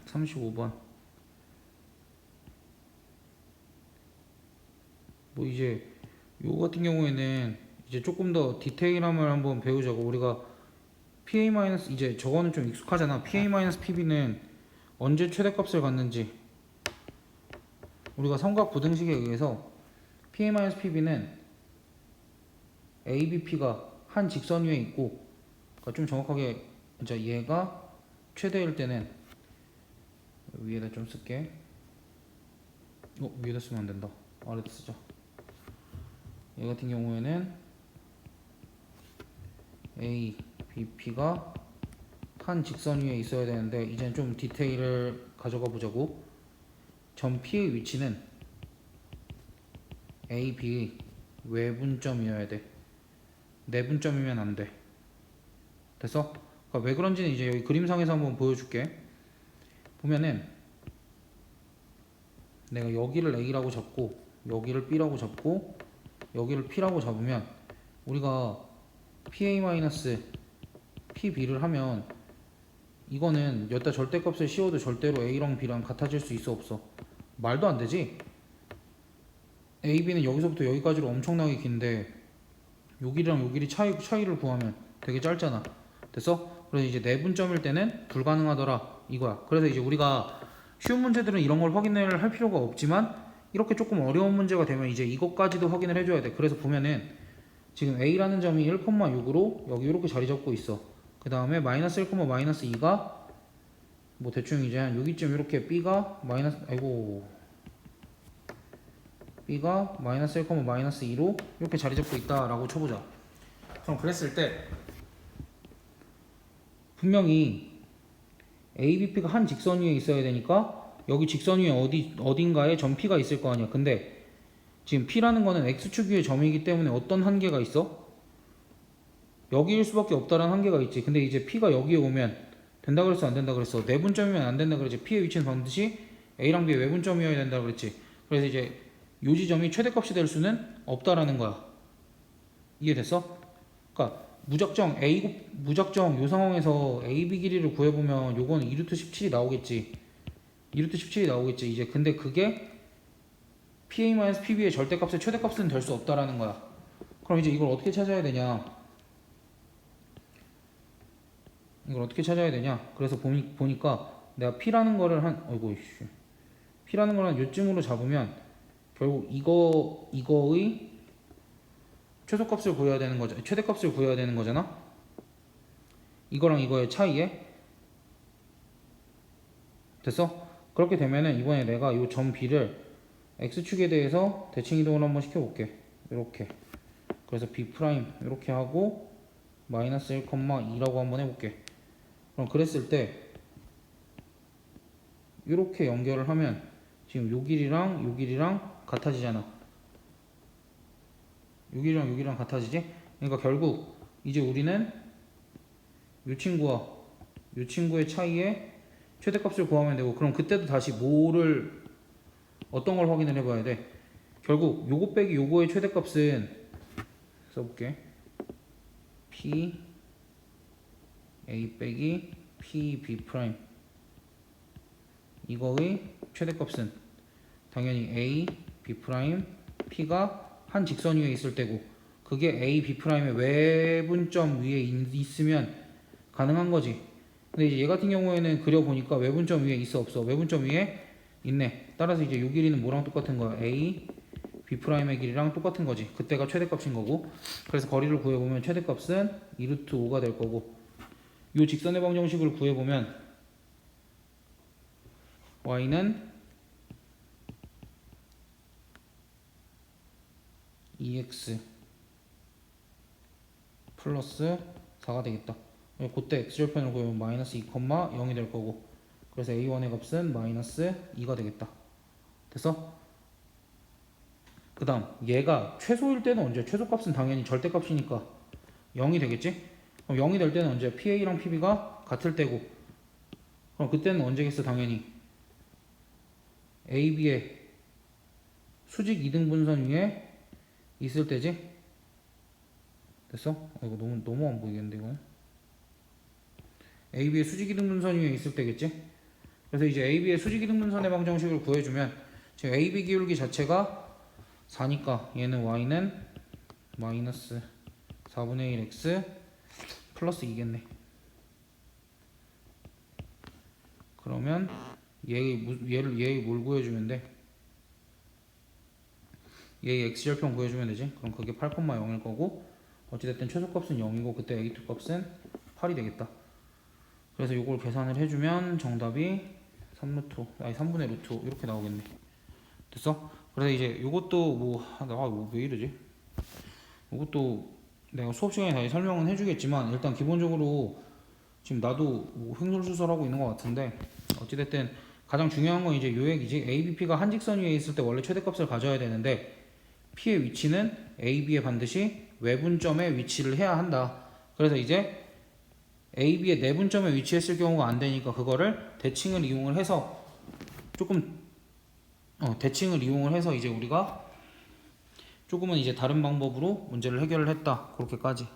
35번. 뭐 이제 요거 같은 경우에는 이제 조금 더 디테일함을 한번 배우자고. 우리가 PA- 이제 저거는 좀 익숙하잖아. PA-PB는 언제 최대값을 갖는지. 우리가 삼각 부등식에 의해서 PA-PB는 ABP가 한 직선 위에 있고, 그러니까 좀 정확하게 이제 얘가 최대일 때는 위에다 좀 쓸게. 위에다 쓰면 안 된다. 아래다 쓰자. 얘 같은 경우에는 A, BP가 한 직선 위에 있어야 되는데, 이제는 좀 디테일을 가져가 보자고. 점 P의 위치는 A, B의 외분점이어야 돼. 내분점이면 안 돼. 됐어? 그러니까 왜 그런지는 이제 여기 그림상에서 한번 보여줄게. 보면은 내가 여기를 A라고 잡고 여기를 B라고 잡고 여기를 P라고 잡으면, 우리가 PA-PB를 하면 이거는 여기다 절대값을 씌워도 절대로 A랑 B랑 같아질 수 있어 없어? 말도 안 되지? A, B는 여기서부터 여기까지로 엄청나게 긴데 요 길이랑 요 길이 차이를 구하면 되게 짧잖아. 됐어? 그래서 이제 내분점일 때는 불가능하더라 이거야. 그래서 이제 우리가 쉬운 문제들은 이런 걸 확인을 할 필요가 없지만, 이렇게 조금 어려운 문제가 되면 이제 이것까지도 확인을 해줘야 돼. 그래서 보면은 지금 A라는 점이 1,6으로 여기 이렇게 자리 잡고 있어. 그 다음에 마이너스 1, 마이너스 2가 뭐 대충 이제 한 여기쯤 이렇게 B가 마이너스, B가 마이너스 1, 마이너스 2로 이렇게 자리 잡고 있다라고 쳐보자. 그럼 그랬을 때 분명히 ABP가 한 직선 위에 있어야 되니까 여기 직선 위에 어딘가에 점 P가 있을 거 아니야. 근데 지금 P라는 거는 X축 위의 점이기 때문에 어떤 한계가 있어? 여기일 수밖에 없다라는 한계가 있지. 근데 이제 P가 여기에 오면 된다 그랬어, 안 된다 그랬어? 내분점이면 안 된다 그랬지. P의 위치는 반드시 A랑 B의 외분점이어야 된다 그랬지. 그래서 이제 요 지점이 최대값이 될 수는 없다라는 거야. 이해됐어? 그러니까 무작정 요 상황에서 AB 길이를 구해보면 요건 2루트 17이 나오겠지. 2루트 17이 나오겠지. 이제 근데 그게 PA-PB의 절대값의 최대값은 될 수 없다라는 거야. 그럼 이제 이걸 어떻게 찾아야 되냐? 그래서 보니까 내가 P라는 거를 P라는 거를 요쯤으로 잡으면 결국 이거의 최소값을 구해야 되는 거죠. 최대값을 구해야 되는 거잖아. 이거랑 이거의 차이에. 됐어? 그렇게 되면은 이번에 내가 이 점 B를 X축에 대해서 대칭 이동을 한번 시켜볼게. 이렇게. 그래서 B' 이렇게 하고 마이너스 1,2라고 한번 해볼게. 그럼 그랬을 때 이렇게 연결을 하면 지금 요 길이랑 요 길이랑 같아지잖아. 요 길이랑 요 길이랑 같아지지? 그러니까 결국 이제 우리는 요 친구와 요 친구의 차이에 최대값을 구하면 되고, 그럼 그때도 다시 어떤 걸 확인을 해봐야 돼? 결국 요거 빼기 요거의 최대값은 써볼게. P A 빼기 P B 프라임, 이거의 최대값은 당연히 A B 프라임 P가 한 직선 위에 있을 때고, 그게 A B 프라임의 외분점 위에 있으면 가능한 거지. 근데 이제 얘 같은 경우에는 그려보니까 외분점 위에 있어 없어? 외분점 위에 있네. 따라서 이제 요 길이는 뭐랑 똑같은 거야? A B'의 길이랑 똑같은 거지. 그때가 최대값인 거고. 그래서 거리를 구해보면 최대값은 2루트 5가 될 거고, 요 직선의 방정식을 구해보면 y는 2x 플러스 4가 되겠다. 그때 x절편을 구해보면 마이너스 2,0이 될 거고, 그래서 a1의 값은 마이너스 2가 되겠다. 됐어? 그 다음 얘가 최소일 때는 언제? 최소값은 당연히 절대값이니까 0이 되겠지? 그럼 0이 될 때는 언제? PA랑 PB가 같을 때고, 그럼 그때는 언제겠어? 당연히 AB의 수직 이등분선 위에 있을 때지? 됐어? 이거 너무 안 보이겠는데 이거. AB의 수직 이등분선 위에 있을 때겠지? 그래서 이제 AB의 수직이등분선의 방정식을 구해주면 지금 AB 기울기 자체가 4니까 얘는 y는 마이너스 4분의 1 x 플러스 2겠네. 그러면 얘의 뭘 구해주면 돼? 얘의 x절편 구해주면 되지. 그럼 그게 8,0일 거고 어찌됐든 최소값은 0이고 그때 a2 값은 8이 되겠다. 그래서 이걸 계산을 해주면 정답이 3분의 루트 이렇게 나오겠네. 됐어? 그래서 이제 이것도 왜 이러지? 이것도 내가 수업 시간에 다시 설명은 해주겠지만 일단 기본적으로 지금 나도 뭐 횡설수설하고 있는 것 같은데 어찌됐든 가장 중요한 건 이제 요 얘기지. ABP가 한 직선 위에 있을 때 원래 최대값을 가져야 되는데 P의 위치는 AB에 반드시 외분점에 위치를 해야 한다. 그래서 이제 AB의 내분점에 위치했을 경우가 안 되니까 그거를 대칭을 이용을 해서 대칭을 이용을 해서 이제 우리가 조금은 이제 다른 방법으로 문제를 해결을 했다. 그렇게까지.